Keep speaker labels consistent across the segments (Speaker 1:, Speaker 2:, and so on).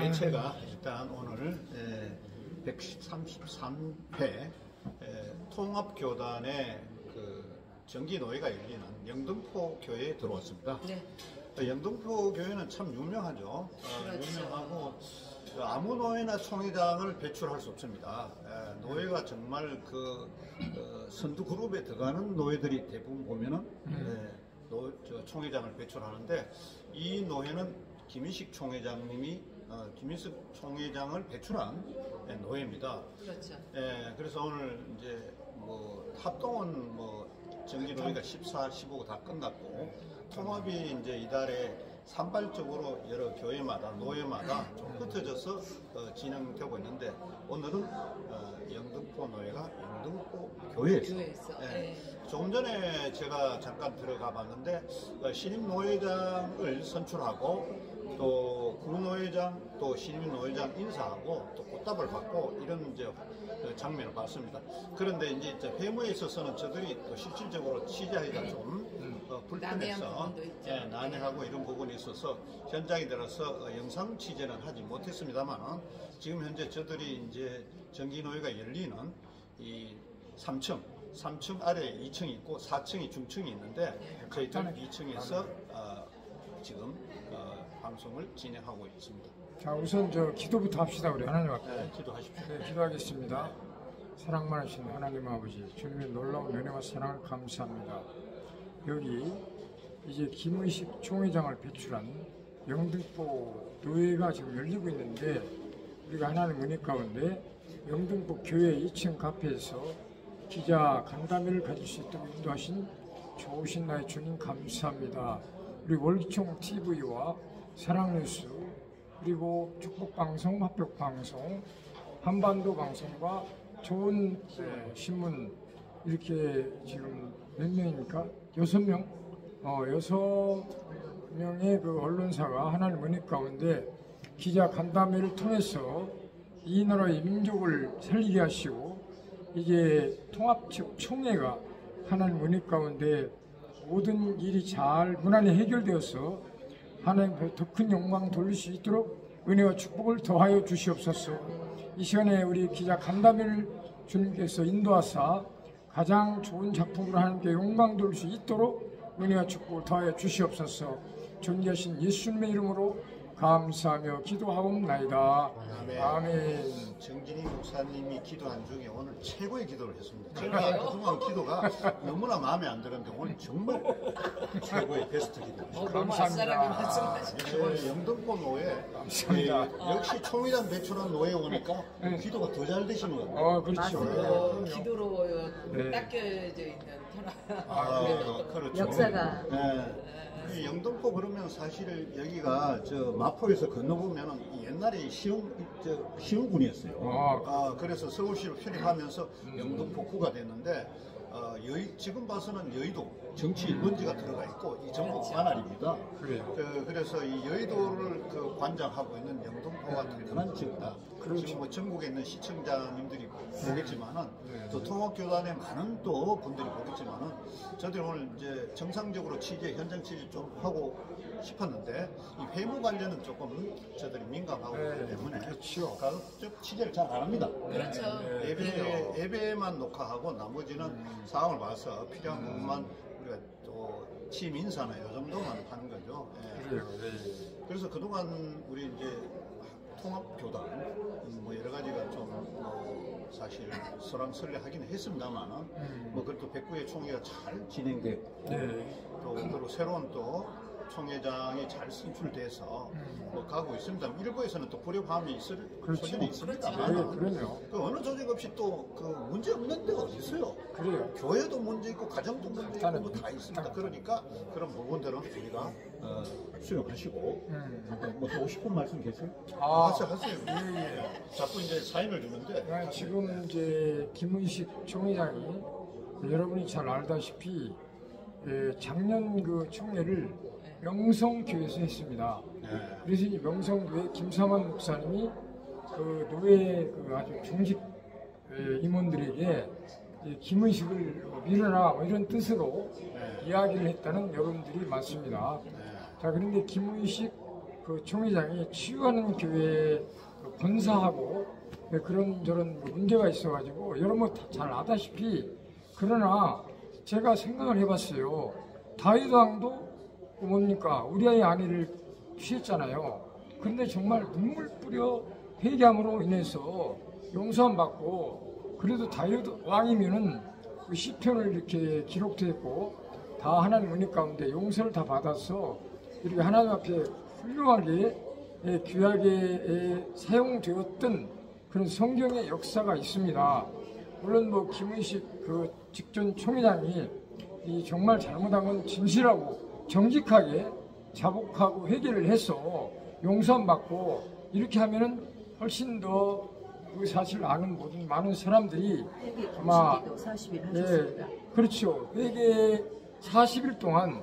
Speaker 1: 개최가 일단 오늘 133회 통합교단의 그 정기노회가 열리는 영등포 교회에 들어왔습니다.
Speaker 2: 네.
Speaker 1: 영등포 교회는 참 유명하죠.
Speaker 2: 그렇죠.
Speaker 1: 유명하고 아무 노회나 총회장을 배출할 수 없습니다. 노회가 정말 선두 그룹에 들어가는 노회들이 대부분 보면은 총회장을 배출하는데, 이 노회는 김인식 총회장님이 김인식 총회장을 배출한 노회입니다.
Speaker 2: 그렇죠.
Speaker 1: 그래서 오늘 이제 합동은 정기노회가 14, 15가 다 끝났고, 통합이 이제 이달에 산발적으로 여러 교회마다 노회마다 좀 흩어져서 진행되고 있는데, 오늘은 영등포 노회가 영등포 교회에서. 조금 전에 제가 잠깐 들어가 봤는데 신임 노회장을 선출하고 또 구노회장 또 신임 노회장 인사하고 또 꽃다발 받고 이런 이제 장면을 봤습니다. 그런데 이제 회무에 있어서는 저들이 또 실질적으로 취재하기가 좀 불편해서 난해하고 이런 부분이 있어서 현장에 들어서 영상 취재는 하지 못했습니다만, 지금 현재 저들이 이제 정기노회가 열리는 이 3층 아래 2층이 있고 4층이 중층이 있는데, 저희들 2층에서 지금 방송을 진행하고 있습니다.
Speaker 3: 자, 우선 기도부터 합시다. 우리 하나님 앞에.
Speaker 1: 네, 기도하십시오.
Speaker 3: 네, 기도하겠습니다. 사랑 많으신 하나님 아버지, 주님의 놀라운 은혜와 사랑을 감사합니다. 여기 이제 김의식 총회장을 배출한 영등포 노회가 지금 열리고 있는데, 우리가 하나님 은혜 가운데 영등포 교회 2층 카페에서 기자 간담회를 가질 수 있도록 인도하신 좋으신 나의 주님 감사합니다. 우리 월기총 TV와 사랑뉴스, 그리고 축복방송, 합격방송, 한반도 방송과 좋은 신문, 이렇게 지금 몇 명입니까? 6명? 6명의 그 언론사가 하나님 은혜 가운데 기자 간담회를 통해서 이 나라의 민족을 살리게 하시고, 이제 통합적 총회가 하나님 은혜 가운데 모든 일이 잘 무난히 해결되어서 하나님 더 큰 영광 돌릴 수 있도록 은혜와 축복을 더하여 주시옵소서. 이 시간에 우리 기자 간담회를 주님께서 인도하사 가장 좋은 작품으로 하나님께 영광 돌릴 수 있도록 은혜와 축복을 더하여 주시옵소서. 존귀하신 예수님의 이름으로 감사하며 기도하옵나이다. 아멘.
Speaker 1: 정진희 목사님이 기도한 중에 오늘 최고의 기도를 했습니다. 제가 그동안 기도가 너무나 마음에 안 들었는데 오늘 정말 최고의 베스트 기도였습니다.
Speaker 3: 감사합니다.
Speaker 1: 영등포 노회, 역시 총회장 배출한 노회 오니까 기도가 더 잘 되시는 것 같아요.
Speaker 3: 그렇죠.
Speaker 2: 기도로 닦여져 있는
Speaker 1: 그렇죠.
Speaker 4: 역사가.
Speaker 1: 영등포 그러면 사실 여기가 마포에서 건너보면 옛날에 시흥군이었어요. 그래서 서울시로 편입하면서 영등포구가 됐는데, 지금 봐서는 여의도 정치 먼지가 들어가 있고 이 전부 관할입니다. 그래서 이 여의도를 관장하고 있는 영등포가 대단한 지역이다. 지금 전국에 있는 시청자님들이 보겠지만은 또 통합교단의 많은 또 분들이 보겠지만은, 저들이 오늘 이제 정상적으로 현장 취재 좀 하고 싶었는데 이 회무 관련은 조금 저들이 민감하고 있기 때문에 가급적 취재를 잘 안 합니다.
Speaker 2: 그렇죠.
Speaker 1: 예배만 녹화하고 나머지는 상황을 봐서 필요한 부분만 우리가 또 취임 인사나 이 정도만 하는 거죠. 그래서 그동안 우리 이제 통합교단 여러 가지가 좀 사실 설왕설래하기는 했습니다만, 그래도 109회 총회가 잘 진행됐고 또 그리고 새로운 또 총회장이 잘 선출돼서 가고 있습니다. 일부에서는 또 불협화음이 있을 소지는 있습니다만, 어느 조직 없이 또 문제 없는 데가 어디 있어요. 교회도 문제 있고 가정도 문제 있고 다 있습니다. 그러니까 그런 부분들은 우리가 수용하시고, 하고 싶은 말씀 계세요? 하세요. 자꾸 이제 사인을 주는데,
Speaker 3: 지금 이제 김의식 총회장이 여러분이 잘 알다시피 작년 그 총회를 명성교회에서 했습니다. 그래서 이 명성교회 김삼환 목사님이 노회 아주 중직 임원들에게 김의식을 밀어라 이런 뜻으로 이야기를 했다는 여러분들이 많습니다. 자, 그런데 김의식 그 총회장이 치유하는 교회 그 권사하고 그런 저런 문제가 있어가지고 여러분 잘 아다시피 그러나 제가 생각을 해봤어요. 다윗 왕도 뭡니까 우리 아이 아내를 취했잖아요. 근데 정말 눈물 뿌려 회개함으로 인해서 용서함 받고 그래도 다윗 왕이면은 그 시편을 이렇게 기록되었고 다 하나님 은혜 가운데 용서를 다 받아서 이렇게 하나님 앞에 훌륭하게 귀하게 사용되었던 그런 성경의 역사가 있습니다. 물론 뭐 김은식 그 직전 총회장이 이 정말 잘못한 건 진실하고 정직하게 자복하고 회개를 해서 용서함 받고 이렇게 하면은 훨씬 더 그 사실 아는 모든 많은 사람들이 아마
Speaker 2: 40일 하셨습니다.
Speaker 3: 그렇죠. 회개 40일 동안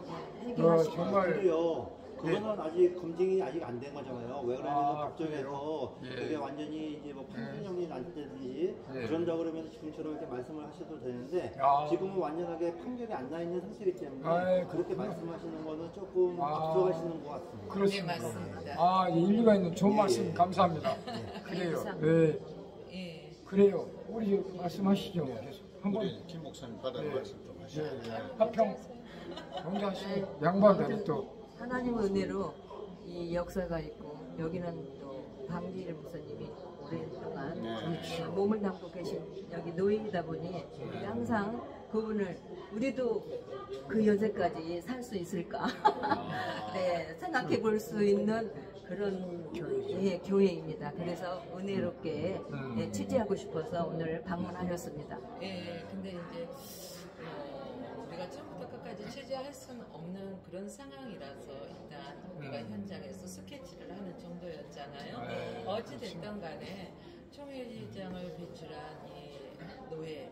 Speaker 3: 정말
Speaker 4: 그래요. 그거는 아직 검증이 아직 안 된 거잖아요. 왜 그러냐면 법정에서
Speaker 3: 예.
Speaker 4: 그게 완전히 이제 뭐 판결형이 난다든지
Speaker 3: 예.
Speaker 4: 그런다 그러면 지금처럼 이렇게 말씀을 하셔도 되는데
Speaker 3: 아.
Speaker 4: 지금은 완전하게 판결이 안 나 있는 상태이기 때문에
Speaker 3: 아이,
Speaker 4: 그렇게
Speaker 3: 그렇군요.
Speaker 4: 말씀하시는 거는 조금
Speaker 3: 아.
Speaker 4: 앞서가시는 것 같습니다.
Speaker 3: 그렇습니다.
Speaker 2: 네, 맞습니다.
Speaker 3: 아, 예, 일리가 있는 좋은
Speaker 4: 예,
Speaker 3: 말씀
Speaker 4: 예.
Speaker 3: 감사합니다. 그래요.
Speaker 2: 항상.
Speaker 3: 네,
Speaker 2: 예.
Speaker 3: 그래요. 우리 말씀하시죠. 계속 한번
Speaker 1: 우리 김 목사님 받은 말씀 좀 하시죠.
Speaker 3: 화평 먼저 하시고 양반들이 또
Speaker 5: 하나님의 은혜로 이 역사가 있고 여기는 또 방지일 목사님이 오랫동안
Speaker 1: 네.
Speaker 5: 몸을 담고 계신 여기 노인이다 보니 우리 항상 그분을 우리도 그 연세까지 살 수 있을까 네, 생각해 볼 수 있는 그런 교회입니다. 그래서 은혜롭게 취재하고 싶어서 오늘 방문하셨습니다.
Speaker 2: 예, 근데 이제 우리가 처음부터 끝까지 취재할 수는 없는 그런 상황이라서 일단 우리가 현장에서 스케치를 하는 정도였잖아요. 어찌됐든 간에 총회장을 배출한 이 노예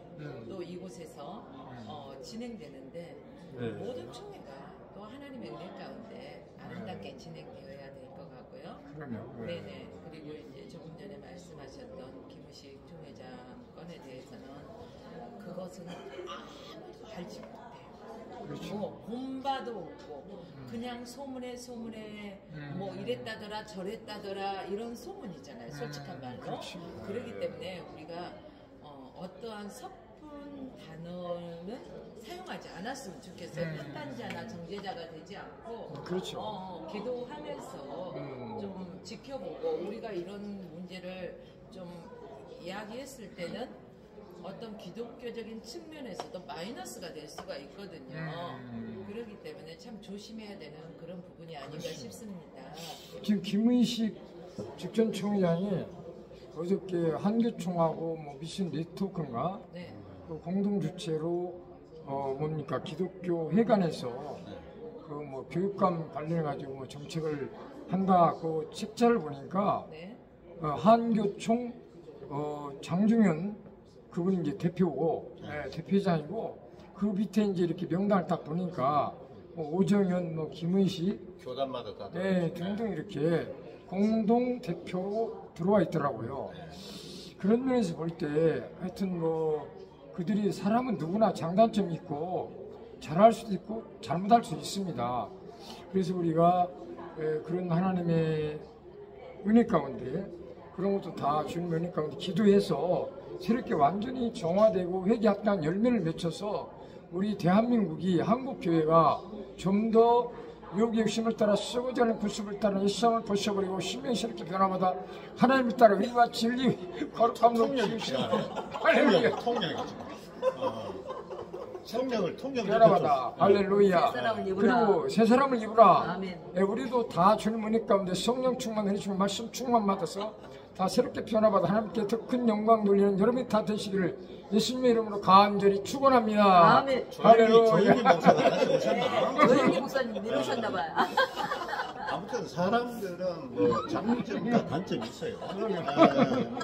Speaker 2: 또 이곳에서 진행되는데 모든 총회가 또 하나님의 은혜 가운데 아름답게 진행되어야 될 것 같고요.
Speaker 3: 그러면
Speaker 2: 네네. 그리고 이제 조금 전에 말씀하셨던 김우식 총회장 건에 대해서는 그것은 아무도 알지 못해요.
Speaker 3: 그렇죠.
Speaker 2: 뭐 본바도 없고 그냥 소문에 뭐 이랬다더라 저랬다더라 이런 소문이잖아요. 솔직한 말로.
Speaker 3: 그렇죠.
Speaker 2: 그렇기 때문에 우리가 어떠한 섣부른 단어는 사용하지 않았으면 좋겠어요. 판단자나 정죄자가 되지 않고
Speaker 3: 그렇죠.
Speaker 2: 기도하면서 좀 지켜보고 우리가 이런 문제를 좀 이야기했을 때는 어떤 기독교적인 측면에서도 마이너스가 될 수가 있거든요. 그렇기 때문에 참 조심해야 되는 그런 부분이 아닌가 싶습니다.
Speaker 3: 지금 김의식 직전 총회장이 어저께 한교총하고 뭐 미션 네트워크인가
Speaker 2: 네.
Speaker 3: 그 공동 주체로 뭡니까 기독교 회관에서 그 뭐 교육감 관련해 가지고 뭐 정책을 한다 그 책자를 보니까
Speaker 2: 네.
Speaker 3: 한교총 장중현 그분이 이제 대표고 대표장이고 그 밑에 이제 이렇게 명단을 딱 보니까 뭐 오정현 뭐 김의식
Speaker 1: 교단마다 다
Speaker 3: 등등 이렇게 공동 대표로 들어와 있더라고요. 그런 면에서 볼 때 하여튼 뭐 그들이 사람은 누구나 장단점이 있고 잘할 수도 있고 잘못할 수 있습니다. 그래서 우리가 그런 하나님의 은혜 가운데 그런 것도 다 주님 은혜 가운데 기도해서 새롭게 완전히 정화되고 회개합당한 열매를 맺혀서 우리 대한민국이 한국교회가 좀 더 여기 욕심을 따라 썩어지 않은 구습을 따라 일상을 벗어버리고 신명스럽게 변화마다 하나님을 따라 의와 진리 거룩함으로 키우시고 할렐루야
Speaker 1: 통령이지. 성령을 통령해서
Speaker 3: 변화마다 할렐루야
Speaker 5: 새 사람을 입으라.
Speaker 3: 그리고 새 사람을 입으라.
Speaker 5: 아멘.
Speaker 3: 우리도 다 주님 은혜 가운데 성령 충만 은혜 충만 말씀 충만 받아서 다 새롭게 변화받아 하나님께 더 큰 영광 돌리는 여러분이 다 되시기를 예수님의 이름으로 간절히 축원합니다.
Speaker 5: 아멘.
Speaker 1: 조영기 목사가 다시 오셨나?
Speaker 5: 조영기 목사님 미루셨나봐요.
Speaker 1: 아무튼 사람들은 뭐 장점과 단점이 있어요.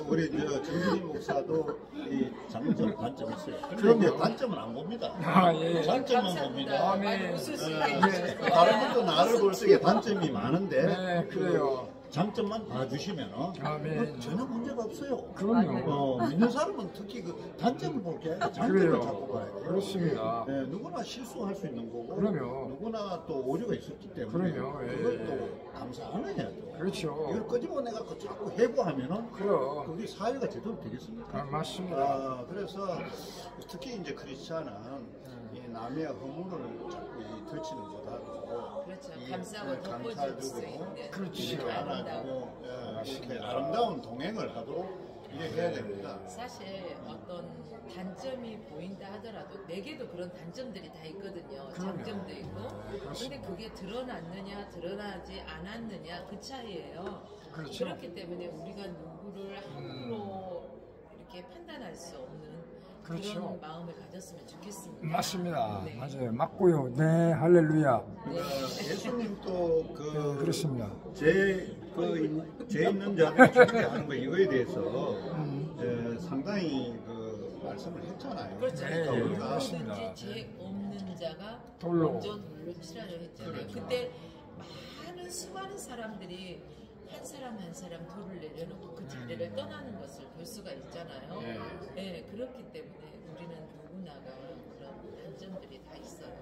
Speaker 1: 우리 정준희 목사도 이 장점, 단점이 있어요. 그런데 단점은 안 봅니다.
Speaker 3: 예.
Speaker 1: 장점만 봅니다.
Speaker 3: 아멘.
Speaker 2: 웃을 수
Speaker 3: 네.
Speaker 2: 있게 해주셔서
Speaker 1: 다른 분도 나를 볼 적에 단점이 많은데
Speaker 3: 네, 그래요.
Speaker 1: 장점만 봐주시면
Speaker 3: 아멘.
Speaker 1: 전혀 문제가 없어요.
Speaker 3: 그럼요.
Speaker 1: 믿는 사람은 특히 그 단점을 볼 게 아니라 장점을
Speaker 3: 그래요.
Speaker 1: 잡고 봐야 돼요.
Speaker 3: 그렇습니다.
Speaker 1: 네, 누구나 실수할 수 있는 거고
Speaker 3: 그럼요.
Speaker 1: 누구나 또 오류가 있었기 때문에
Speaker 3: 그럼요. 예.
Speaker 1: 그걸 또 감사하는 해야 돼.
Speaker 3: 그렇죠.
Speaker 1: 이걸 끄집어내갖고 자꾸 해고하면은
Speaker 3: 그럼.
Speaker 1: 그게 사회가 제대로 되겠습니까?
Speaker 3: 아, 맞습니다.
Speaker 1: 그래서 특히 이제 크리스찬은 이 남의 허물을 자꾸 덜치는 것보다도
Speaker 2: 그렇죠.
Speaker 1: 이
Speaker 2: 감싸고 덮어줄 수 있는
Speaker 3: 그렇지.
Speaker 1: 이렇게 안아주고 이렇게 아름다운 동행을 하도록 이렇게 해야 됩니다.
Speaker 2: 사실 어떤 단점이 보인다 하더라도 내게도 그런 단점들이 다 있거든요. 장점도 있고. 근데 그게 드러났느냐 드러나지 않았느냐 그 차이예요.
Speaker 3: 그렇죠.
Speaker 2: 그렇기 때문에 우리가 누구를 함부로 이렇게 판단할 수 없는
Speaker 3: 그렇죠.
Speaker 2: 그런 마음을 가졌으면 좋겠습니다.
Speaker 3: 맞습니다.
Speaker 2: 네.
Speaker 3: 맞아요. 맞고요. 네, 할렐루야.
Speaker 1: 예수님도
Speaker 3: 네, 그렇습니다.
Speaker 1: 죄 있는 자를 죽게 하는 거 이거에 대해서 상당히 그 말씀을 했잖아요.
Speaker 2: 그렇죠.
Speaker 3: 네,
Speaker 1: 우리가
Speaker 3: 그렇습니다.
Speaker 2: 누구든지 죄 없는 자가
Speaker 3: 돌로.
Speaker 2: 먼저 돌로 치라고 했잖아요.
Speaker 1: 그렇죠.
Speaker 2: 그때 많은 수많은 사람들이 한 사람 한 사람 돌을 내려놓고 그 자리를 떠나는 것을 볼 수가 있잖아요. 네, 그렇기 때문에 우리는 누구나가 그런 단점들이 다 있어요.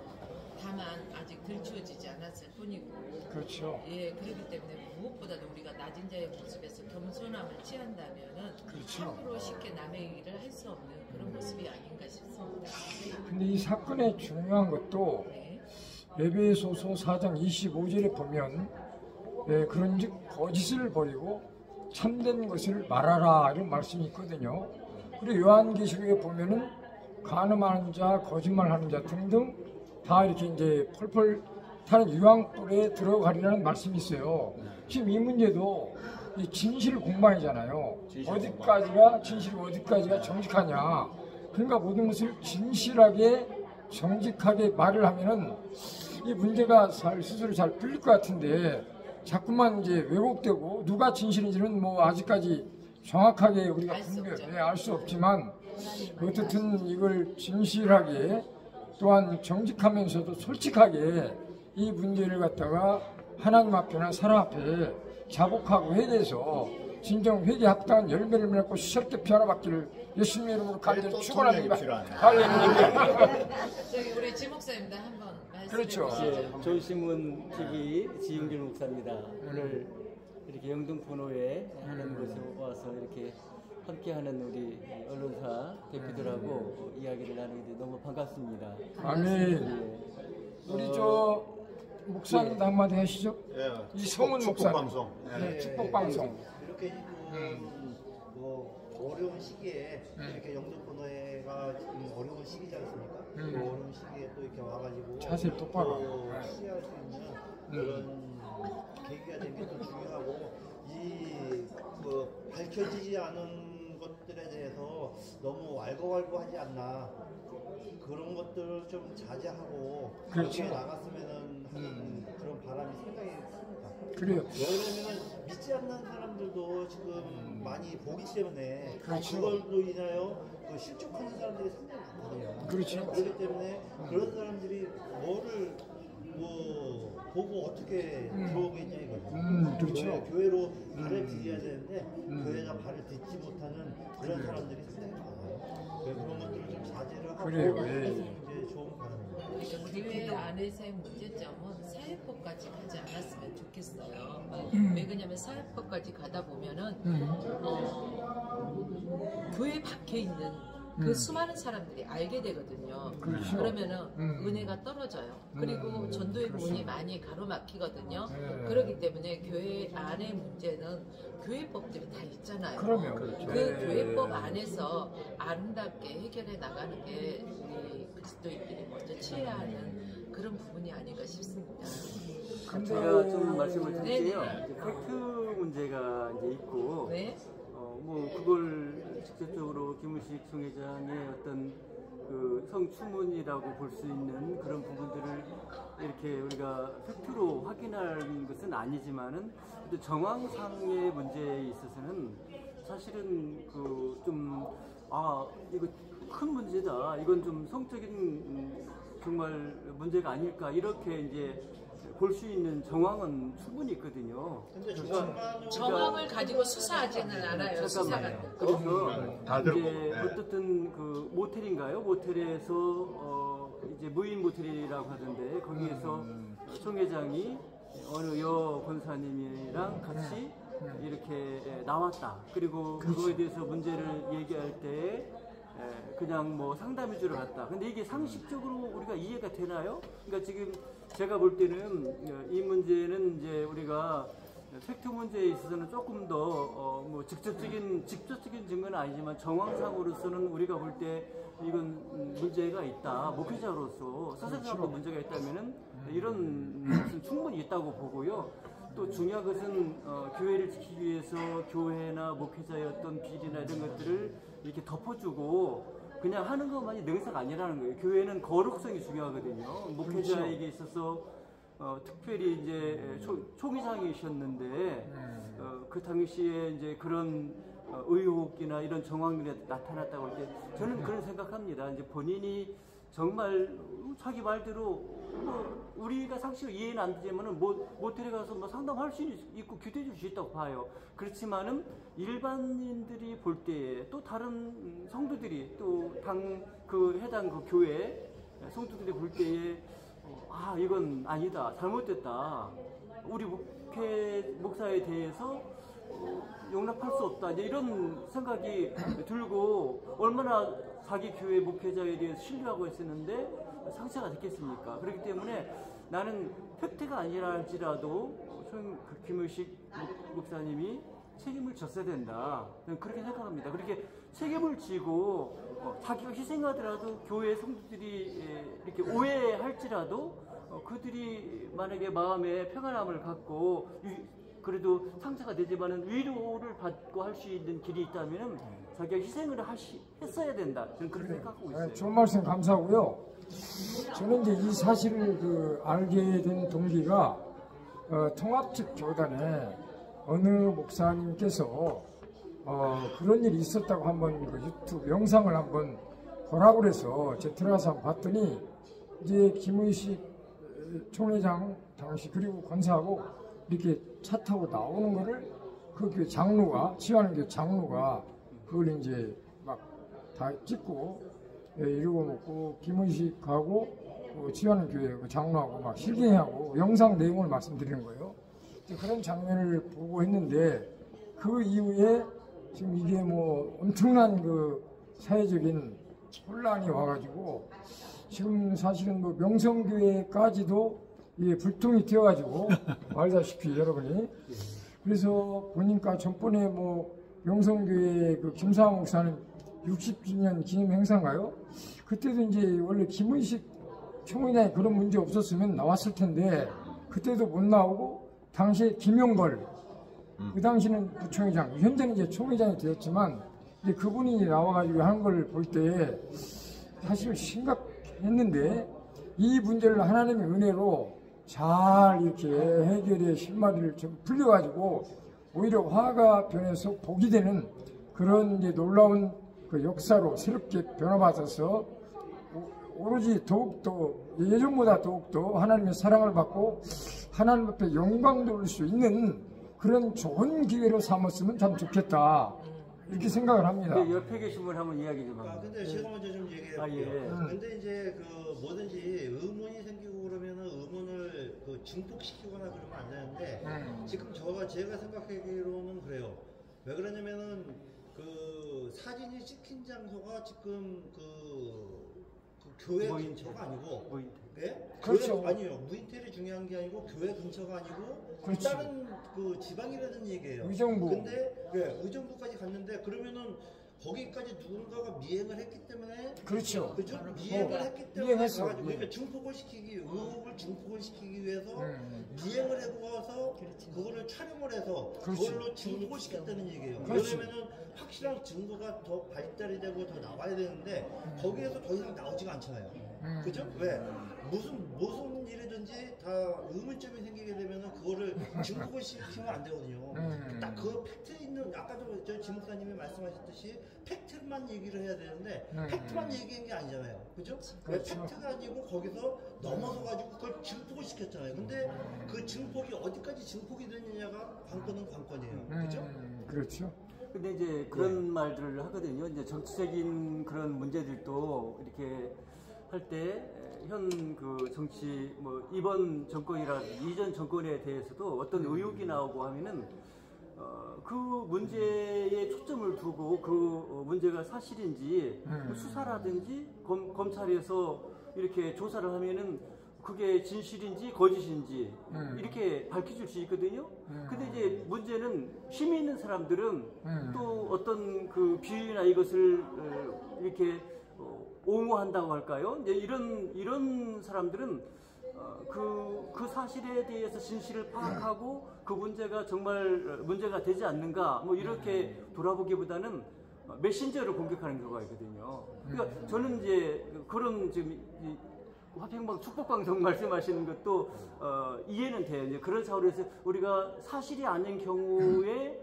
Speaker 2: 다만 아직 들추어지지 않았을 뿐이고.
Speaker 3: 그렇죠.
Speaker 2: 예, 그렇기 때문에 무엇보다도 우리가 낮은 자의 모습에서 겸손함을 취한다면은
Speaker 3: 그렇죠.
Speaker 2: 함부로 쉽게 남의 일을 할 수 없는 그런 모습이 아닌가 싶습니다.
Speaker 3: 근데 이 사건의 중요한 것도
Speaker 2: 네.
Speaker 3: 에베소서 4장 25절에 보면 그런즉 거짓을 버리고 참된 것을 말하라 이런 말씀이 있거든요. 그리고 요한계시록에 보면은 간음하는 자, 거짓말하는 자 등등 다 이렇게 이제 펄펄 타는 유황불에 들어가리라는 말씀이 있어요. 지금 이 문제도 이 진실 공방이잖아요. 어디까지가 진실이고 어디까지가 정직하냐. 그러니까 모든 것을 진실하게 정직하게 말을 하면은 이 문제가 스스로 잘 풀릴 것 같은데 자꾸만 이제 왜곡되고 누가 진실인지는 뭐 아직까지 정확하게 우리가 알 수 없지만 어쨌든 이걸 진실하게 또한 정직하면서도 솔직하게 이 문제를 갖다가 하나님 앞에나 사람 앞에 자복하고 회개해서 진정 회개 합당한 열매를 맺고 시절때 변화받기를 예수님의 이름으로 간절히 축원합니다. 할렐루야.
Speaker 2: 저기 우리 지 목사님도 한번 말씀해
Speaker 3: 그렇죠.
Speaker 2: 주시죠.
Speaker 6: 조신문 TV 지영길 목사입니다. 오늘 이렇게 영등포노에 하는 곳에 와서 이렇게 함께하는 우리 언론사 대표들하고 이야기를 나누게 돼 너무 반갑습니다.
Speaker 3: 아멘. 우리 저 목사님도 한마디 하시죠. 이 성은 목사님.
Speaker 1: 방송.
Speaker 3: 네, 축복 방송.
Speaker 4: 이렇게 뭐 어려운 시기에 이렇게 영등포노회가 지금 어려운 시기지 않습니까? 그 어려운 시기에 또 이렇게 와가지고
Speaker 3: 자세히 똑바로
Speaker 4: 또 시위할 수 있는 그런 계기가 된 게 또 중요하고 그 밝혀지지 않은 것들에 대해서 너무 왈가왈부하지 않나 그런 것들을 좀 자제하고
Speaker 3: 그렇죠.
Speaker 4: 나갔으면은 하는 그런 바람이 상당히 큽니다.
Speaker 3: 그래요.
Speaker 4: 왜냐면 믿지 않는 사람들도 지금 많이 보기 때문에
Speaker 3: 그렇죠.
Speaker 4: 그걸로 인하여 그 실족하는 사람들이 상당히 많거든요.
Speaker 3: 그렇죠.
Speaker 4: 그렇기 때문에 그런 사람들이 뭐를 뭐 보고 어떻게 들어오겠냐 이거죠.
Speaker 3: 그렇죠.
Speaker 4: 교회로 발을 디뎌야 되는데 교회가 발을 딛지 못하는 그런 사람들이 상당히 많아요. 그런 것들을 좀 자제를 하고
Speaker 3: 그래요.
Speaker 4: 했으면 이제 좋은 바람입니다.
Speaker 2: 교회 안에서의 문제점은 사회법까지 가지 않았으면 좋겠어요. 왜 그러냐면 사회법까지 가다 보면은 교회 밖에 있는 그 수많은 사람들이 알게 되거든요.
Speaker 3: 그렇죠.
Speaker 2: 그러면은 은혜가 떨어져요. 그리고 전도의 문이 많이 가로막히거든요.
Speaker 3: 네.
Speaker 2: 그렇기 때문에 교회 안의 문제는 교회법들이 다 있잖아요.
Speaker 3: 그럼요.
Speaker 2: 그
Speaker 3: 네.
Speaker 2: 교회법 안에서 아름답게 해결해 나가는 게 우리 그리스도인들이 먼저 취해야 하는 그런 부분이 아닌가 싶습니다.
Speaker 6: 제가 좀 말씀을 드릴게요.
Speaker 2: 네네.
Speaker 6: 이제 팩트 문제가 이제 있고
Speaker 2: 네.
Speaker 6: 뭐 그걸 직접적으로 김우식 총회장의 어떤 그 성추문이라고 볼 수 있는 그런 부분들을 이렇게 우리가 팩트로 확인하는 것은 아니지만은 정황상의 문제에 있어서는 사실은 그 좀 이거 큰 문제다. 이건 좀 성적인 정말 문제가 아닐까 이렇게 이제 볼 수 있는 정황은 충분히 있거든요.
Speaker 4: 근데
Speaker 2: 정황을 가지고 수사하지는 않아요. 수사가.
Speaker 6: 그래서
Speaker 1: 다 들고.
Speaker 6: 이제
Speaker 1: 네.
Speaker 6: 어떻든 그 모텔인가요? 모텔에서 이제 무인 모텔이라고 하던데 거기에서 총회장이 어느 여 권사님이랑 같이 이렇게 나왔다. 그리고 그거에 대해서 문제를 얘기할 때 그냥 뭐 상담해 주러 갔다. 근데 이게 상식적으로 우리가 이해가 되나요? 그러니까 지금 제가 볼 때는 이 문제는 이제 우리가 팩트 문제에 있어서는 조금 더 뭐 직접적인 증거는 아니지만 정황상으로서는 우리가 볼 때 이건 문제가 있다. 목회자로서 사실상으로 문제가 있다면은 이런 것은 충분히 있다고 보고요. 또 중요한 것은 교회를 지키기 위해서 교회나 목회자의 어떤 비리나 이런 것들을 이렇게 덮어주고 그냥 하는 것만이 능사가 아니라는 거예요. 교회는 거룩성이 중요하거든요. 목회자에게 있어서 특별히 이제 총회장이셨는데 그 당시에 이제 그런 의혹이나 이런 정황들이 나타났다고 할 때 저는 그런 생각합니다. 이제 본인이 정말 자기 말대로 뭐 우리가 상식을 이해는 안 되지만은 모텔에 가서 뭐 상담할 수 있고 기도해 줄 수 있다고 봐요. 그렇지만은 일반인들이 볼 때에 또 다른 성도들이 또 해당 그 교회 성도들이 볼 때에 이건 아니다, 잘못됐다. 우리 목사에 대해서 용납할 수 없다. 이제 이런 생각이 들고 얼마나 자기 교회 목회자에 대해서 신뢰하고 있었는데 상처가 됐겠습니까? 그렇기 때문에 나는 팩트가 아니라 할지라도 김의식 목사님이 책임을 졌어야 된다. 저는 그렇게 생각합니다. 그렇게 책임을 지고 자기가 희생하더라도 교회 성도들이 이렇게 오해할지라도 그들이 만약에 마음에 평안함을 갖고 그래도 상처가 되지만은 위로를 받고 할 수 있는 길이 있다면은 자기가 희생을 했어야 된다. 저는 그렇게 생각하고 있어요.
Speaker 3: 좋은 말씀 감사하고요. 저는 이제 이 사실을 알게 된 동기가 통합측 교단에 어느 목사님께서 그런 일이 있었다고 한번 그 유튜브 영상을 한번 보라고 그래서 제가 들어가서 한번 봤더니 이제 김의식 총회장 당시 그리고 권사하고 이렇게 차 타고 나오는 거를 그 장로가 치유하는 장로가 그걸 이제 막 다 찍고 이러고 먹고 김의식하고 치유하는 교회 그 장로하고 막 실갱이하고 영상 내용을 말씀드리는 거예요. 그런 장면을 보고 했는데 그 이후에 지금 이게 뭐 엄청난 그 사회적인 혼란이 와가지고 지금 사실은 뭐 명성교회까지도 이게 불통이 튀어가지고 알다시피 여러분이 그래서 보니까 전번에 뭐 명성교회 그 김사하 목사는 60주년 기념 행사인가요? 그때도 이제 원래 김의식 총회장이 그런 문제 없었으면 나왔을 텐데 그때도 못 나오고 당시에 김용걸 그 당시는 부총회장 현재는 이제 총회장이 되었지만 이제 그분이 나와가지고 하는 걸 볼 때 사실 심각했는데 이 문제를 하나님의 은혜로 잘 이렇게 해결의 실마리를 좀 풀려가지고 오히려 화가 변해서 복이 되는 그런 이제 놀라운 그 역사로 새롭게 변화받아서 오로지 더욱더 예전보다 더욱더 하나님의 사랑을 받고 하나님 앞에 영광 돌릴 수 있는 그런 좋은 기회로 삼았으면 참 좋겠다 이렇게 생각을 합니다.
Speaker 6: 옆에 계신 분 한번 이야기 좀 하세요.
Speaker 4: 근데 제가 먼저 좀 얘기해볼게요. 근데 이제 그 뭐든지 의문이 생기고 그러면은 의문을 그 증폭시키거나 그러면 안 되는데 지금 제가 생각하기로는 그래요. 왜 그러냐면은 그 사진이 찍힌 장소가 지금 그 교회 근처가 아니고 예?
Speaker 3: 그렇죠.
Speaker 4: 교회, 아니요. 무인텔이 중요한 게 아니고 교회 근처가 아니고
Speaker 3: 그렇지.
Speaker 4: 다른 그 지방이라는 얘기예요.
Speaker 3: 의정부.
Speaker 4: 근데 의정부까지 갔는데 그러면은 거기까지 누군가가 미행을 했기 때문에
Speaker 3: 그렇죠.
Speaker 4: 그죠? 미행을 했기 때문에
Speaker 3: 미행했어.
Speaker 4: 가가지고 그러니까 의혹을 증폭을 시키기 위해서 미행을 하고 와서 그거를 촬영을 해서
Speaker 3: 그렇지.
Speaker 4: 그걸로 증폭을 시켰다는 얘기예요.
Speaker 3: 그렇지.
Speaker 4: 왜냐면은 확실한 증거가 더 발달이 되고 더 나와야 되는데 거기에서 더 이상 나오지가 않잖아요. 그죠? 왜? 무슨 일이든지 다 의문점이 생기게 되면 그거를 증폭을 시키면 안 되거든요. 딱 그 팩트 있는, 아까도 저 지목사님이 말씀하셨듯이 팩트만 얘기를 해야 되는데 팩트만 얘기한 게 아니잖아요. 그죠? 왜 팩트가 아니고 거기서 넘어서 가지고 그걸 증폭을 시켰잖아요. 근데 그 증폭이 어디까지 증폭이 되느냐가 관건이에요. 그죠?
Speaker 3: 그렇죠.
Speaker 6: 근데 이제 그런 말들을 하거든요. 이제 정치적인 그런 문제들도 이렇게 할 때 현 그 정치 뭐 이번 정권이라 이전 정권에 대해서도 어떤 의혹이 나오고 하면은 그 문제에 초점을 두고 그 문제가 사실인지 수사라든지 검찰에서 이렇게 조사를 하면은 그게 진실인지 거짓인지 이렇게 밝혀줄 수 있거든요. 근데 이제 문제는 힘이 있는 사람들은 또 어떤 그 비위나 이것을 이렇게 옹호한다고 할까요? 이제 이런 사람들은 그 사실에 대해서 진실을 파악하고 그 문제가 정말 문제가 되지 않는가 뭐 이렇게 돌아보기보다는 메신저를 공격하는 경우가 있거든요. 그러니까 저는 이제 그런 지금 화평방 축복방송 말씀하시는 것도 이해는 돼요. 이제 그런 차원에서 우리가 사실이 아닌 경우에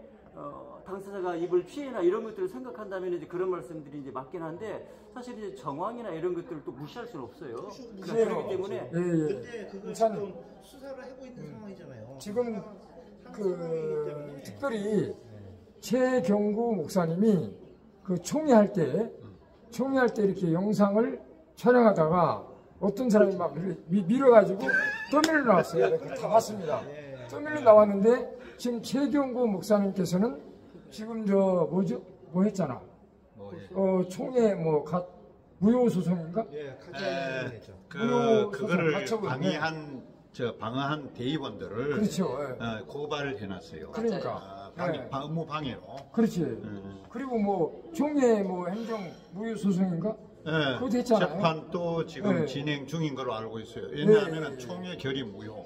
Speaker 6: 당사자가 입을 피해나 이런 것들을 생각한다면 이제 그런 말씀들이 이제 맞긴 한데 사실 이제 정황이나 이런 것들을 또 무시할 수는 없어요. 그러니까 그렇기 때문에
Speaker 4: 근데 그걸 지금 수사를 하고 있는 상황이잖아요.
Speaker 3: 지금 그 특별히 최경구 목사님이 그 총회할 때 이렇게 영상을 촬영하다가 어떤 사람이 막 밀어가지고 또 밀려 나왔어요. 다 봤습니다. 또 밀려 나왔는데 지금 최경구 목사님께서는 지금 뭐 했잖아. 총회 무효 소송인가?
Speaker 1: 그거를 방어한 대의원들을
Speaker 3: 그렇죠.
Speaker 1: 고발을 해놨어요.
Speaker 3: 그러니까
Speaker 1: 업무 방해로.
Speaker 3: 그렇지. 그리고 총회 행정 무효 소송인가? 그것도 했잖아요.
Speaker 1: 재판도 지금 진행 중인 걸로 알고 있어요. 왜냐하면 총회 결의 무효.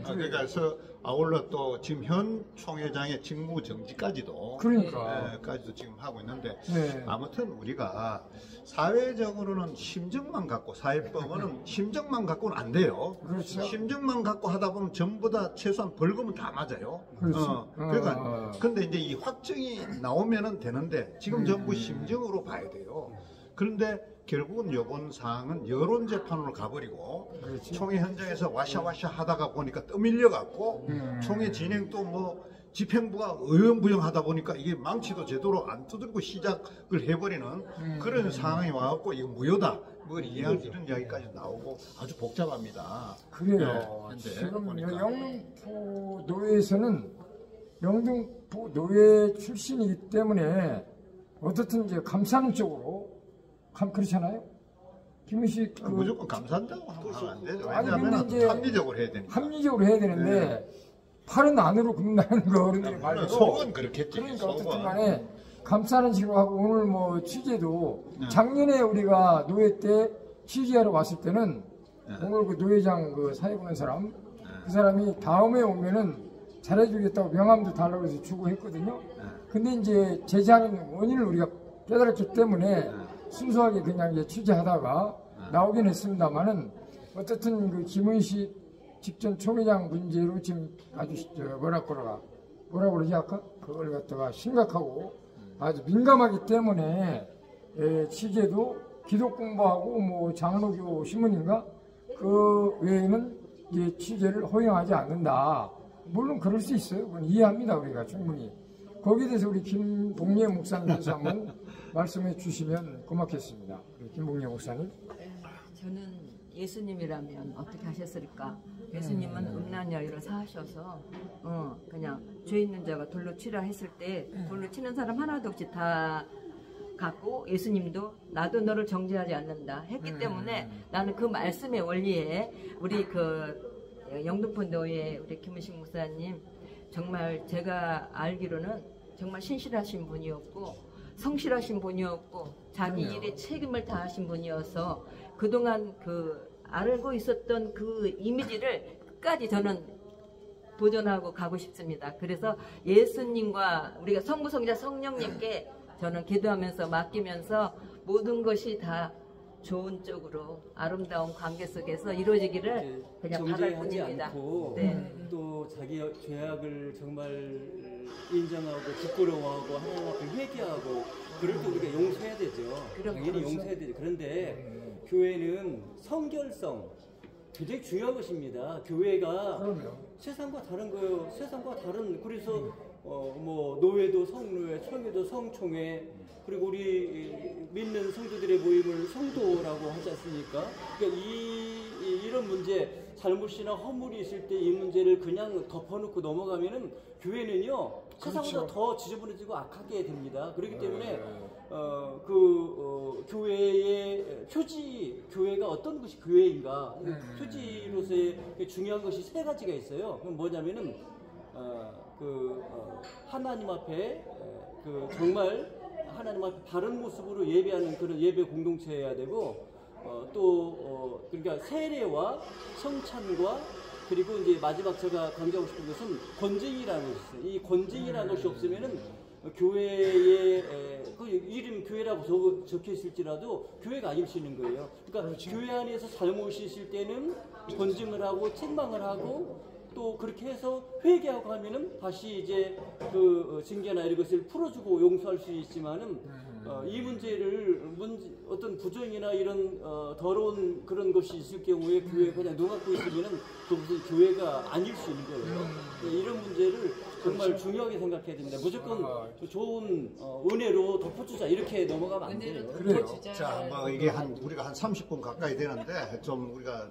Speaker 1: 그래서 아울러 또 지금 현 총회장의 직무 정지까지도 까지도 지금 하고 있는데 아무튼 우리가 사회적으로는 심정만 갖고 사회법은 심정만 갖고는 안 돼요.
Speaker 3: 그렇죠.
Speaker 1: 심정만 갖고 하다 보면 전부 다 최소한 벌금은 다 맞아요. 그러니까 근데 이제 이 확정이 나오면은 되는데 지금 전부 심정으로 봐야 돼요. 그런데 결국은 이번 사항은 여론 재판으로 가버리고 총회 현장에서 와샤와샤 하다가 보니까 떠밀려 갖고 총회 진행도 뭐 집행부가 의연부영하다 보니까 이게 망치도 제대로 안 두들고 시작을 해버리는 그런 상황이 와갖고 이거 무효다 뭐 이런 이야기까지 나오고 아주 복잡합니다.
Speaker 3: 그래요. 지금 영등포 노회에서는 영등포 노회 출신이기 때문에 어떻든 이제 감사하는 쪽으로 그렇잖아요. 김은식
Speaker 1: 무조건 감사한다고 하면 안 되죠.
Speaker 3: 아니
Speaker 1: 왜냐하면
Speaker 3: 근데 이제
Speaker 1: 합리적으로 해야 되니까.
Speaker 3: 합리적으로 해야 되는데 팔은 안으로 굽는다는 거 어른들이 말로.
Speaker 1: 속은 그렇겠지.
Speaker 3: 그러니까 어쨌든 간에 감사는 식으로 하고 오늘 취재도 작년에 우리가 노회 때 취재하러 왔을 때는 오늘 그 노회장 사회 보는 사람 그 사람이 다음에 오면은 잘해주겠다고 명함도 달라고 해서 주고 했거든요. 근데 이제 제작하는 원인을 우리가 깨달았기 때문에 순수하게 그냥 이제 취재하다가 나오긴 했습니다만은 어쨌든 그 김은식 직전 총회장 문제로 지금 아주 뭐라 그러지 아까 그걸 갖다가 심각하고 아주 민감하기 때문에 취재도 기독 공부하고 장로교 신문인가 그 외에는 이제 취재를 허용하지 않는다. 물론 그럴 수 있어요. 그건 이해합니다 우리가 충분히. 거기에 대해서 우리 김봉예 목사님께서 한번 말씀해 주시면 고맙겠습니다. 김봉예 목사님.
Speaker 5: 저는 예수님이라면 어떻게 하셨을까? 예수님은 음란여의를 사하셔서 그냥 죄 있는 자가 돌로 치라 했을 때 돌로 치는 사람 하나도 없이 다 갖고 예수님도 나도 너를 정죄하지 않는다 했기 때문에 나는 그 말씀의 원리에 우리 영등포 노회 우리 김은식 목사님 정말 제가 알기로는 정말 신실하신 분이었고 성실하신 분이었고 자기 일에 책임을 다하신 분이어서 그동안 알고 있었던 그 이미지를 끝까지 저는 도전하고 가고 싶습니다. 그래서 예수님과 우리가 성부성자 성령님께 저는 기도하면서 맡기면서 모든 것이 다 좋은 쪽으로 아름다운 관계 속에서 이루어지기를 그냥 바랄
Speaker 6: 정죄하지
Speaker 5: 뿐입니다.
Speaker 6: 않고
Speaker 5: 네.
Speaker 6: 또 자기 죄악을 정말 인정하고 부끄러워하고 하나님 앞에 회개하고 그럴 때 우리가 용서해야 되죠. 당연히
Speaker 5: 그렇죠.
Speaker 6: 용서해야 되죠. 그런데 교회는 성결성 굉장히 중요한 것입니다. 교회가
Speaker 3: 그럼요.
Speaker 6: 세상과 다른 거예요. 세상과 다른 그래서 뭐 노회도 성노회, 총회도 성총회, 그리고 우리 믿는 성도들의 모임을 성도라고 하지 않습니까? 그러니까 이런 문제, 잘못이나 허물이 있을 때 이 문제를 그냥 덮어놓고 넘어가면은 교회는요 세상보다 더 지저분해지고 악하게 됩니다. 그렇기 때문에 교회의 표지, 교회가 어떤 것이 교회인가? 표지로서의 중요한 것이 세 가지가 있어요. 그럼 뭐냐면은 하나님 앞에 정말 하나님 앞에 바른 모습으로 예배하는 그런 예배 공동체여야 되고 그러니까 세례와 성찬과 그리고 이제 마지막 제가 강조하고 싶은 것은 권증이라는 것이 있어요. 이 권증이라는 것이 없으면은 교회의 그 이름 교회라고 적혀 있을지라도 교회가 아닐 수 있는 거예요. 그러니까 교회 안에서 잘못이 있을 때는 권증을 하고 책망을 하고 또 그렇게 해서 회개하고 하면은 다시 이제 그 징계나 이런 것을 풀어주고 용서할 수 있지만은 이 문제를 어떤 부정이나 이런 더러운 그런 것이 있을 경우에 교회가 그냥 눈 감고 있으면은 그것은 교회가 아닐 수 있는 거예요. 이런 문제를 정말 중요하게 생각해야 됩니다. 무조건 좋은 은혜로 덮어주자 이렇게 넘어가면 안 돼요.
Speaker 3: 그래요.
Speaker 1: 자, 뭐 이게 우리가 한 30분 가까이 되는데 좀 우리가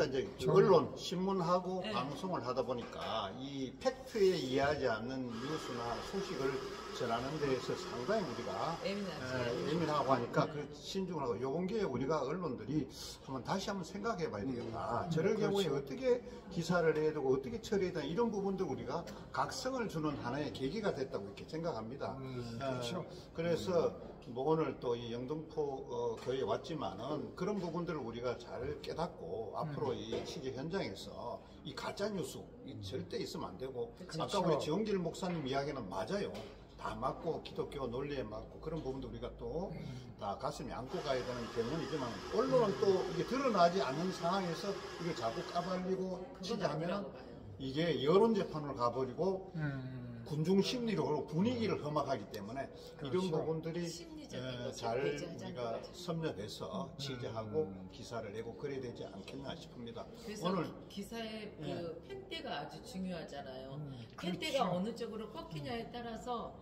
Speaker 1: 이제 언론, 신문하고 방송을 하다 보니까 이 팩트에 이해하지 않는 뉴스나 소식을 전하는 데에서 상당히 우리가 예민하고 하니까 그 신중을 하고 요번 기회에 우리가 언론들이 다시 한번 생각해 봐야 되겠다. 저럴 경우에 어떻게 기사를 해야 되고 어떻게 처리해야 되나 이런 부분들 우리가 각성을 주는 하나의 계기가 됐다고 이렇게 생각합니다.
Speaker 3: 그렇죠.
Speaker 1: 그래서 뭐 오늘 또 이 영등포 교회에 왔지만은 그런 부분들을 우리가 잘 깨닫고 앞으로 이 취재 현장에서 이 가짜 뉴스 절대 있으면 안 되고 아까 우리 지원길 목사님 이야기는 맞아요. 다 맞고 기독교 논리에 맞고 그런 부분도 우리가 또 다 가슴에 안고 가야 되는 때문이지만 언론은 또 이게 드러나지 않는 상황에서 이걸 자꾸 까발리고 취재하면 이게 여론 재판으로 가버리고 군중 심리로 분위기를 험악하기 때문에 이런 부분들이 잘 우리가 섭렵해서 취재하고 기사를 내고 그래야 되지 않겠나 싶습니다.
Speaker 2: 그래서
Speaker 1: 오늘
Speaker 2: 기사의 그 펜대가 아주 중요하잖아요. 펜대가 어느 쪽으로 꺾이냐에 따라서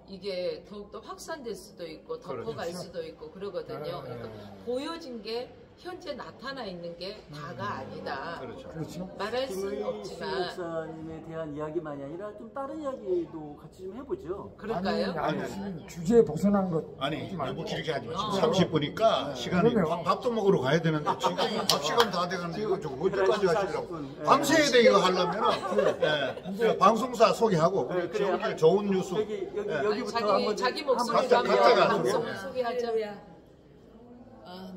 Speaker 2: 이게 더욱더 확산될 수도 있고 덮어갈 수도 있고 그러거든요. 그러니까 보여진 게 현재 나타나 있는 게 다가 아니다.
Speaker 1: 그렇죠.
Speaker 2: 말할 수는
Speaker 6: 김의식
Speaker 2: 없지만
Speaker 6: 목사님에 대한 이야기만이 아니라 좀 다른 이야기도 같이 좀 해보죠.
Speaker 2: 그럴까요?
Speaker 3: 아니, 주제에 벗어난 것.
Speaker 1: 아니, 너무 길게 하지 마시고 30분이니까 시간이 밥도 먹으러 가야 되는데 지금 밥 시간 다 돼가는데 이거 좀 어디까지 하시려고 밤새야 돼 이거 하려면 방송사 소개하고 지역의 좋은 뉴스
Speaker 6: 여기부터
Speaker 2: 자기 목소리로
Speaker 1: 각자가
Speaker 2: 하면 방송을 소개하죠.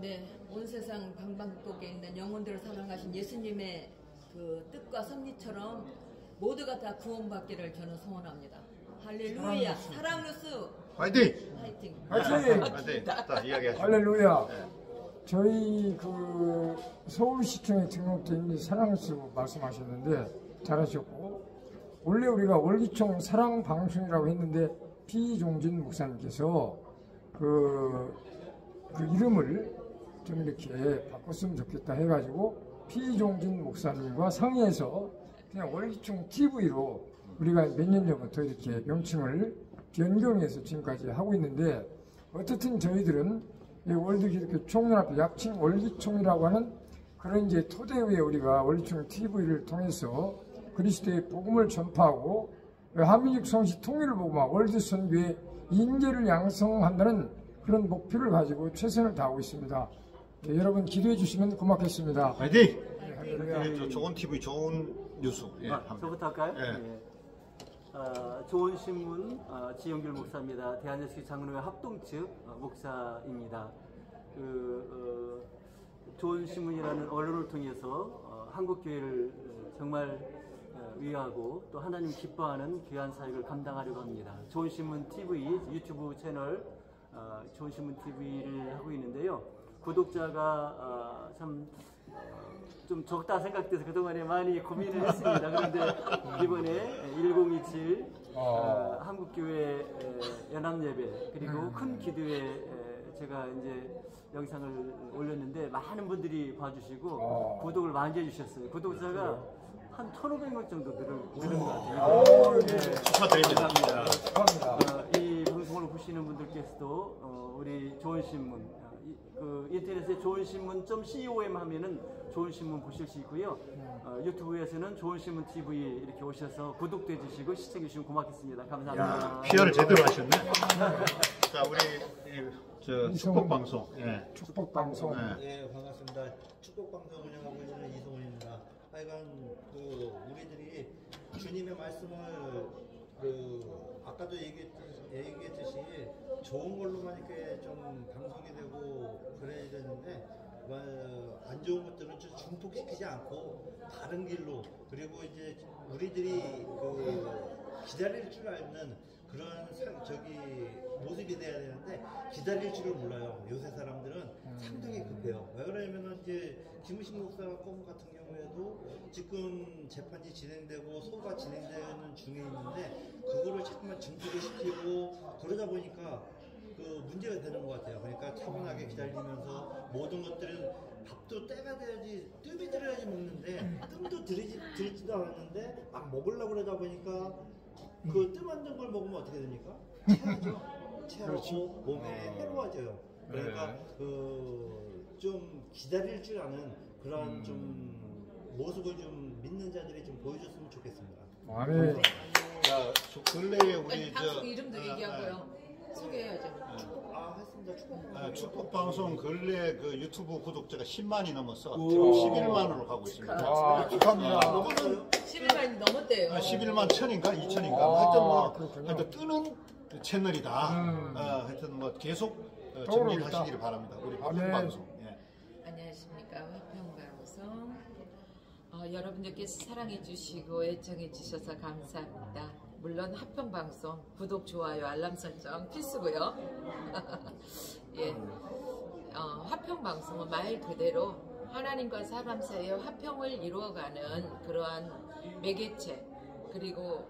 Speaker 5: 네. 온 세상 방방곡곡에 있는 영혼들을 사랑하신 예수님의 그 뜻과 섭리처럼 모두가 다 구원받기를 저는 소원합니다. 할렐루야. 사랑 뉴스.
Speaker 1: 화이팅!
Speaker 5: 화이팅.
Speaker 1: 화이팅! 자, 이야기하시죠.
Speaker 3: 할렐루야. 저희 그 서울시청에 등록돼 있는 사랑뉴스 말씀하셨는데 잘하셨고 원래 우리가 월기총 사랑방송이라고 했는데 피종진 목사님께서 그 이름을 좀 이렇게 바꿨으면 좋겠다 해가지고 피종진 목사님과 상의해서 그냥 월기총 TV로 우리가 몇 년 전부터 이렇게 명칭을 변경해서 지금까지 하고 있는데 어떻든 저희들은 월드기독교 총연합회 약칭 월기총이라고 하는 그런 이제 토대 위에 우리가 월기총 TV를 통해서 그리스도의 복음을 전파하고 한민족 성시 통일을 보고 월드 선교의 인재를 양성한다는 그런 목표를 가지고 최선을 다하고 있습니다. 네, 여러분 기도해 주시면 고맙겠습니다.
Speaker 1: 화이팅! 좋은 TV, 좋은 뉴스.
Speaker 6: 저부터 할까요?
Speaker 1: 예.
Speaker 6: 좋은 신문 지영길 목사입니다. 대한예수교 장로회 합동측 목사입니다. 좋은 신문이라는 언론을 통해서 한국 교회를 정말 위하고 또 하나님 기뻐하는 귀한 사역을 감당하려고 합니다. 좋은신문 TV 유튜브 채널 좋은신문 TV를 하고 있는데요. 구독자가 참 좀 적다 생각돼서 그동안에 많이 고민을 했습니다. 그런데 이번에 1027 한국교회 연합예배 그리고 큰 기도회 제가 이제 영상을 올렸는데 많은 분들이 봐주시고 구독을 많이 해주셨어요. 구독자가 한 1,500명 정도 늘은 것 같아요.
Speaker 1: 축하드립니다.
Speaker 6: 감사합니다. 이 방송을 보시는 분들께서도 우리 좋은신문 그 인터넷에 좋은신문.com 하면은 좋은신문 보실 수 있고요. 유튜브에서는 좋은신문 TV 이렇게 오셔서 구독도 해주시고 시청해 주시면 고맙겠습니다. 감사합니다.
Speaker 1: PR을 제대로 하셨네. 자, 우리 축복 방송. 예.
Speaker 3: 축복 방송.
Speaker 4: 예, 반갑습니다. 축복 방송 운영하고 있는 이성훈입니다. 하여간 우리들이 주님의 말씀을 아까도 얘기했듯이 좋은 걸로만 이렇게 좀 방송이 되고 그래야 되는데 안 좋은 것들은 좀 중독시키지 않고 다른 길로 그리고 이제 우리들이 기다릴 줄 아는 그런 모습이 돼야 되는데 기다릴 줄을 몰라요. 요새 사람들은 상당히 급해요. 왜 그러냐면은 이제 김우식 목사 건 같은 경우에도 지금 재판이 진행되고 소가 진행되는 중에 있는데 그거를 자꾸만 증폭을 시키고 그러다 보니까 문제가 되는 것 같아요. 그러니까 차분하게 기다리면서 모든 것들은 밥도 때가 돼야지 뜸이 들어야지 먹는데 뜸도 들지도 않았는데 막 먹으려고 그러다 보니까 그 뜸 안 든 걸 먹으면 어떻게 됩니까? 체하고 몸에 해로워져요. 그러니까 좀 기다릴 줄 아는 그런 좀 모습을 좀 믿는 자들이 좀 보여줬으면 좋겠습니다.
Speaker 3: 아멘.
Speaker 1: 자, 근래에 우리
Speaker 2: 방송 이름도 얘기하고요. 소개해야죠.
Speaker 4: 했습니다.
Speaker 1: 축복 방송 근래 그 유튜브 구독자가 10만이 넘어서 지금 11만으로 가고 있습니다.
Speaker 3: 축하합니다.
Speaker 2: 11만이 넘었대요.
Speaker 1: 11만 천인가 2천인가 하여튼 뜨는 채널이다. 하여튼 계속 정리하시기를 바랍니다. 우리 화평 방송. 예.
Speaker 2: 안녕하십니까, 화평 방송. 여러분들께서 사랑해 주시고 애청해 주셔서 감사합니다. 물론 화평 방송 구독, 좋아요, 알람 설정 필수고요. 예, 화평 방송은 말 그대로 하나님과 사람 사이의 화평을 이루어가는 그러한 매개체 그리고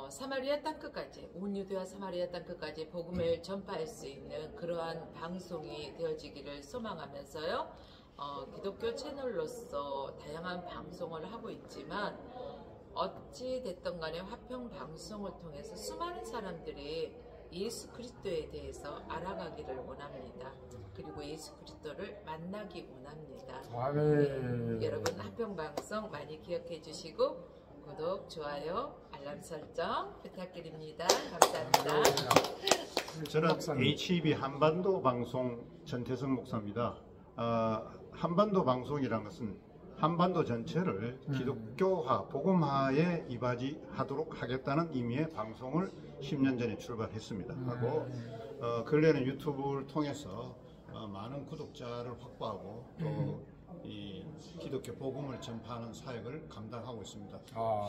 Speaker 2: 사마리아 땅끝까지 온 유대와 사마리아 땅끝까지 복음을 전파할 수 있는 그러한 방송이 되어지기를 소망하면서요. 기독교 채널로서 다양한 방송을 하고 있지만 어찌 됐든 간에 화평 방송을 통해서 수많은 사람들이 예수 그리스도에 대해서 알아가기를 원합니다. 그리고 예수 그리스도를 만나기 원합니다.
Speaker 3: 아멘.
Speaker 2: 여러분 화평 방송 많이 기억해 주시고 구독, 좋아요, 알람 설정 부탁드립니다. 감사합니다.
Speaker 1: 저는 HEB 한반도 방송 전태성 목사입니다. 한반도 방송이라는 것은 한반도 전체를 기독교화, 복음화에 이바지하도록 하겠다는 의미의 방송을 10년 전에 출발했습니다. 하고 근래는 유튜브를 통해서 많은 구독자를 확보하고 또 이 기독교 복음을 전파하는 사역을 감당하고 있습니다.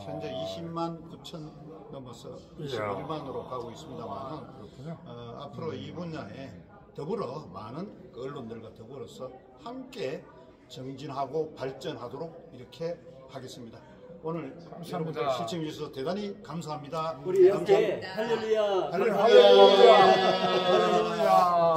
Speaker 1: 현재 20만 9천 넘어서 21만으로 가고 있습니다만 앞으로 이 분야에 더불어 많은 언론들과 더불어서 함께 정진하고 발전하도록 이렇게 하겠습니다. 오늘 여러분들 시청해 주셔서 대단히 감사합니다.
Speaker 6: 우리 함께 할렐루야.
Speaker 3: 할렐루야. 할렐루야.